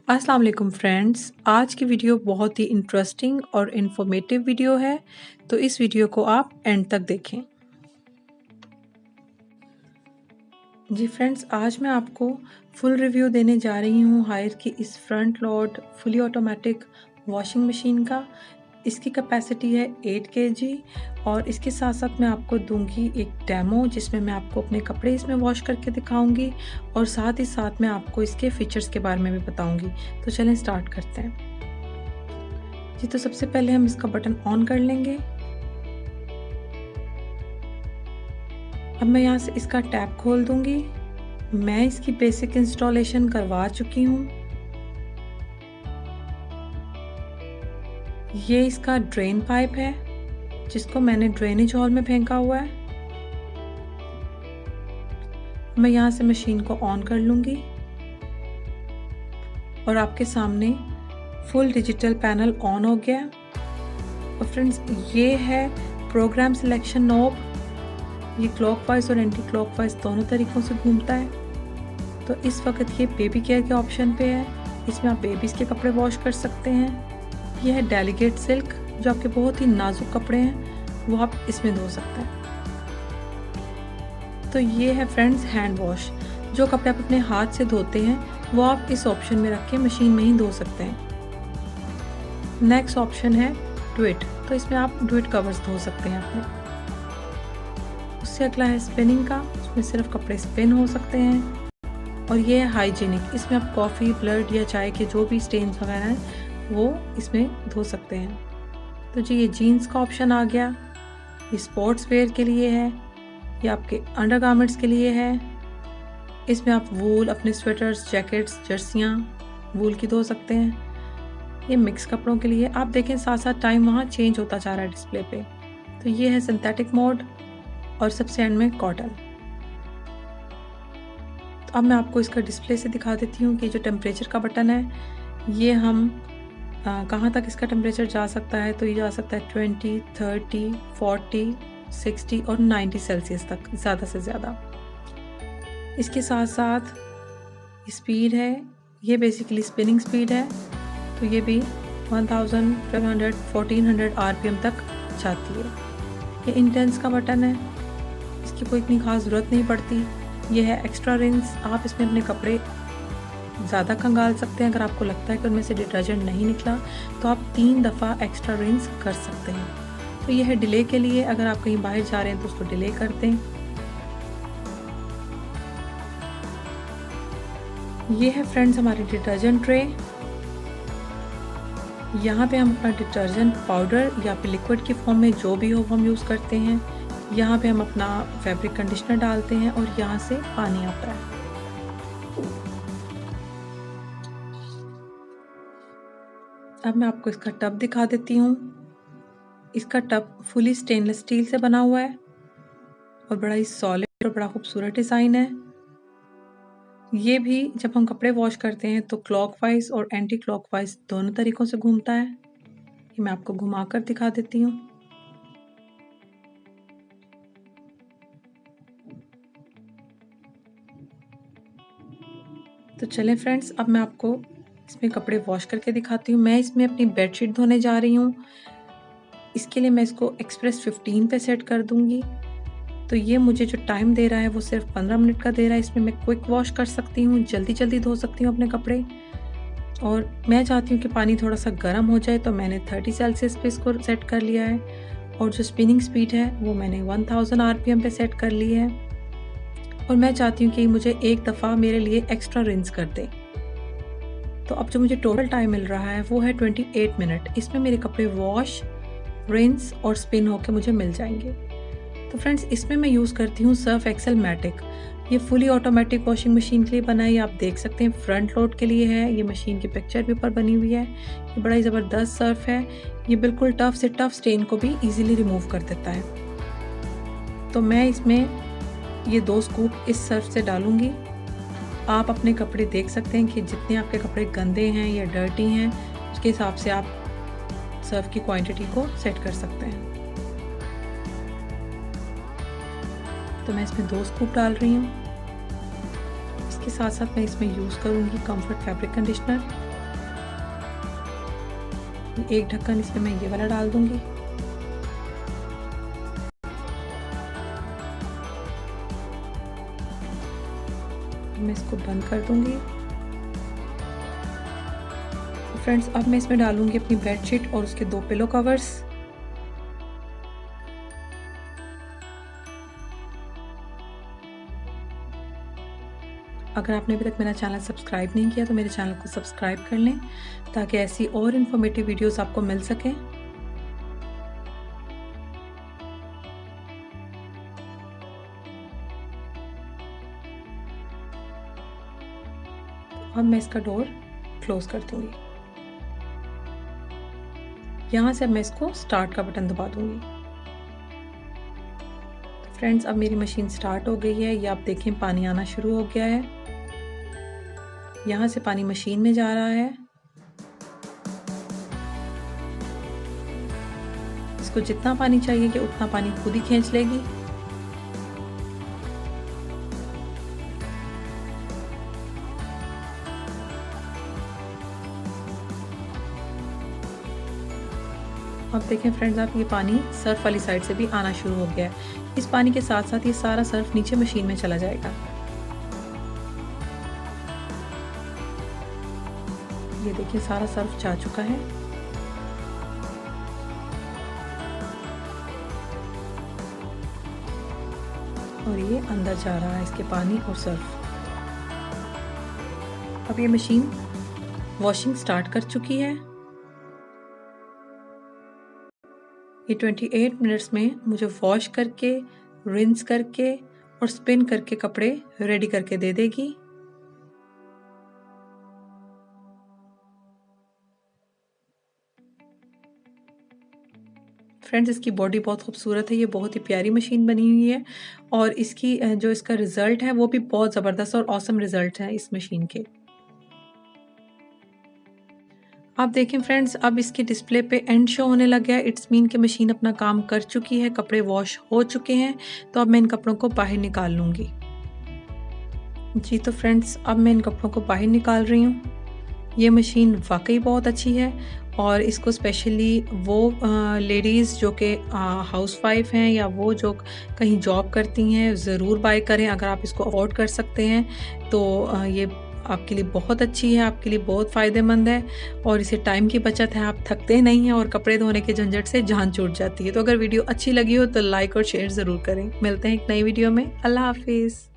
अस्सलाम वालेकुम फ्रेंड्स, आज की वीडियो बहुत ही इंटरेस्टिंग और इन्फॉर्मेटिव वीडियो है, तो इस वीडियो को आप एंड तक देखें। जी फ्रेंड्स, आज मैं आपको फुल रिव्यू देने जा रही हूँ हायर की इस front load fully automatic washing machine का। इसकी कैपेसिटी है 8 केजी और इसके साथ साथ मैं आपको दूंगी एक डेमो जिसमें मैं आपको अपने कपड़े इसमें वॉश करके दिखाऊंगी और साथ ही साथ मैं आपको इसके फीचर्स के बारे में भी बताऊंगी। तो चलें स्टार्ट करते हैं। जी, तो सबसे पहले हम इसका बटन ऑन कर लेंगे। अब मैं यहाँ से इसका टैप खोल दूंगी। मैं इसकी बेसिक इंस्टॉलेशन करवा चुकी हूँ। ये इसका ड्रेन पाइप है जिसको मैंने ड्रेनेज हॉल में फेंका हुआ है। मैं यहाँ से मशीन को ऑन कर लूंगी और आपके सामने फुल डिजिटल पैनल ऑन हो गया। और फ्रेंड्स, ये है प्रोग्राम सिलेक्शन नॉब। ये क्लॉकवाइज और एंटी क्लॉकवाइज दोनों तरीकों से घूमता है। तो इस वक्त ये बेबी केयर के ऑप्शन पे है। इसमें आप बेबीज़ के कपड़े वॉश कर सकते हैं। ये है डेलीकेट सिल्क, जो आपके बहुत ही नाजुक कपड़े हैं वो आप इसमें धो सकते हैं। तो ये है फ्रेंड्स हैंड वॉश। जो कपड़े आप अपने हाथ से धोते हैं वो आप इस ऑप्शन में रख के मशीन में ही धो सकते हैं। नेक्स्ट ऑप्शन है ड्विट, तो इसमें आप ड्विट कवर्स धो सकते हैं अपने। उससे अगला है स्पिनिंग का, उसमें सिर्फ कपड़े स्पिन हो सकते हैं। और ये है हाइजीनिक, इसमें आप कॉफ़ी, ब्लड या चाय के जो भी स्टेन्स वगैरह हैं वो इसमें धो सकते हैं। तो जी, ये जीन्स का ऑप्शन आ गया। ये स्पोर्ट्स वेयर के लिए है, ये आपके अंडरगारमेंट्स के लिए है। इसमें आप वूल, अपने स्वेटर्स, जैकेट्स, जर्सियाँ वूल की धो सकते हैं। ये मिक्स कपड़ों के लिए। आप देखें साथ साथ टाइम वहाँ चेंज होता जा रहा है डिस्प्ले पे। तो ये है सिंथेटिक मोड और सबसे एंड में कॉटन। तो अब मैं आपको इसका डिस्प्ले से दिखा देती हूँ कि जो टेम्परेचर का बटन है, ये हम कहाँ तक इसका टेम्परेचर जा सकता है। तो ये जा सकता है 20, 30, 40, 60 और 90 सेल्सियस तक, ज़्यादा से ज़्यादा। इसके साथ साथ स्पीड है, ये बेसिकली स्पिनिंग स्पीड है। तो ये भी 1500, 1400 आरपीएम तक जाती है। ये इंटेंस का बटन है, इसकी कोई इतनी खास ज़रूरत नहीं पड़ती। ये है एक्स्ट्रा रिंस, आप इसमें अपने कपड़े ज़्यादा खंगाल सकते हैं। अगर आपको लगता है कि उनमें से डिटर्जेंट नहीं निकला तो आप 3 दफ़ा एक्स्ट्रा रिंस कर सकते हैं। तो ये है डिले के लिए, अगर आप कहीं बाहर जा रहे हैं तो उसको डिले कर दें। ये है फ्रेंड्स हमारी डिटर्जेंट ट्रे। यहाँ पे हम अपना डिटर्जेंट पाउडर या फिर लिक्विड की फॉर्म में जो भी हो वो हम यूज़ करते हैं। यहाँ पे हम अपना फैब्रिक कंडीशनर डालते हैं और यहाँ से पानी आता है। अब मैं आपको इसका टब दिखा देती हूँ। इसका टब फुली स्टेनलेस स्टील से बना हुआ है और बड़ा ही सॉलिड और बड़ा खूबसूरत डिज़ाइन है। ये भी जब हम कपड़े वॉश करते हैं तो क्लॉकवाइज और एंटी क्लॉकवाइज दोनों तरीकों से घूमता है। ये मैं आपको घुमाकर दिखा देती हूँ। तो चलें फ्रेंड्स, अब मैं आपको इसमें कपड़े वॉश करके दिखाती हूँ। मैं इसमें अपनी बेडशीट धोने जा रही हूँ। इसके लिए मैं इसको एक्सप्रेस 15 पे सेट कर दूँगी। तो ये मुझे जो टाइम दे रहा है वो सिर्फ 15 मिनट का दे रहा है। इसमें मैं क्विक वॉश कर सकती हूँ, जल्दी जल्दी धो सकती हूँ अपने कपड़े। और मैं चाहती हूँ कि पानी थोड़ा सा गर्म हो जाए, तो मैंने 30 सेल्सियस पे इसको सेट कर लिया है। और जो स्पिनिंग स्पीड है वो मैंने 1000 आरपीएम पे सेट कर ली है। और मैं चाहती हूँ कि मुझे एक दफ़ा मेरे लिए एक्स्ट्रा रिंस कर दे। तो अब जो मुझे टोटल टाइम मिल रहा है वो है 28 मिनट। इसमें मेरे कपड़े वॉश, रिंस और स्पिन होके मुझे मिल जाएंगे। तो फ्रेंड्स, इसमें मैं यूज़ करती हूँ सर्फ एक्सेल मैटिक। ये फुली ऑटोमेटिक वॉशिंग मशीन के लिए बना है। आप देख सकते हैं फ्रंट लोड के लिए है। ये मशीन की पिक्चर भी ऊपर बनी हुई है। ये बड़ा ही ज़बरदस्त सर्फ है। ये बिल्कुल टफ से टफ स्टेन को भी इजीली रिमूव कर देता है। तो मैं इसमें ये 2 स्कूप इस सर्फ से डालूंगी। आप अपने कपड़े देख सकते हैं कि जितने आपके कपड़े गंदे हैं या डर्टी हैं उसके हिसाब से आप सर्फ की क्वांटिटी को सेट कर सकते हैं। तो मैं इसमें 2 स्कूप डाल रही हूँ। इसके साथ साथ मैं इसमें यूज़ करूँगी कंफर्ट फैब्रिक कंडीशनर। एक ढक्कन इसमें मैं ये वाला डाल दूंगी। मैं इसको बंद कर दूंगी। फ्रेंड्स, अब मैं इसमें डालूंगी अपनी बेडशीट और उसके 2 पिलो कवर्स। अगर आपने अभी तक मेरा चैनल सब्सक्राइब नहीं किया तो मेरे चैनल को सब्सक्राइब कर लें ताकि ऐसी और इन्फॉर्मेटिव वीडियोस आपको मिल सकें। अब मैं इसका डोर क्लोज कर दूंगी। यहाँ से अब मैं इसको स्टार्ट का बटन दबा दूंगी। तो फ्रेंड्स, अब मेरी मशीन स्टार्ट हो गई है। ये आप देखें पानी आना शुरू हो गया है। यहाँ से पानी मशीन में जा रहा है। इसको जितना पानी चाहिए कि उतना पानी खुद ही खींच लेगी। अब देखें फ्रेंड्स, आप ये पानी सर्फ वाली साइड से भी आना शुरू हो गया है। इस पानी के साथ साथ ये सारा सर्फ नीचे मशीन में चला जाएगा। ये देखिए सारा सर्फ जा चुका है। और ये अंदर जा रहा है इसके पानी और सर्फ। अब ये मशीन वॉशिंग स्टार्ट कर चुकी है। ये 28 मिनट्स में मुझे वॉश करके, रिंस करके और स्पिन करके कपड़े रेडी करके दे देगी। फ्रेंड्स, इसकी बॉडी बहुत खूबसूरत है। ये बहुत ही प्यारी मशीन बनी हुई है और इसकी जो इसका रिज़ल्ट है वो भी बहुत ज़बरदस्त और ऑसम रिज़ल्ट है इस मशीन के। आप देखें फ्रेंड्स, अब इसके डिस्प्ले पे एंड शो होने लग गया है। इट्स मीन कि मशीन अपना काम कर चुकी है, कपड़े वॉश हो चुके हैं। तो अब मैं इन कपड़ों को बाहर निकाल लूँगी। जी तो फ्रेंड्स, अब मैं इन कपड़ों को बाहर निकाल रही हूँ। ये मशीन वाकई बहुत अच्छी है और इसको स्पेशली वो लेडीज़ जो कि हाउसवाइफ हैं या वो जो कहीं जॉब करती हैं ज़रूर बाय करें। अगर आप इसको अफोर्ड कर सकते हैं तो ये आपके लिए बहुत अच्छी है, आपके लिए बहुत फ़ायदेमंद है और इससे टाइम की बचत है। आप थकते नहीं हैं और कपड़े धोने के झंझट से जान छूट जाती है। तो अगर वीडियो अच्छी लगी हो तो लाइक और शेयर ज़रूर करें। मिलते हैं एक नई वीडियो में। अल्लाह हाफिज़।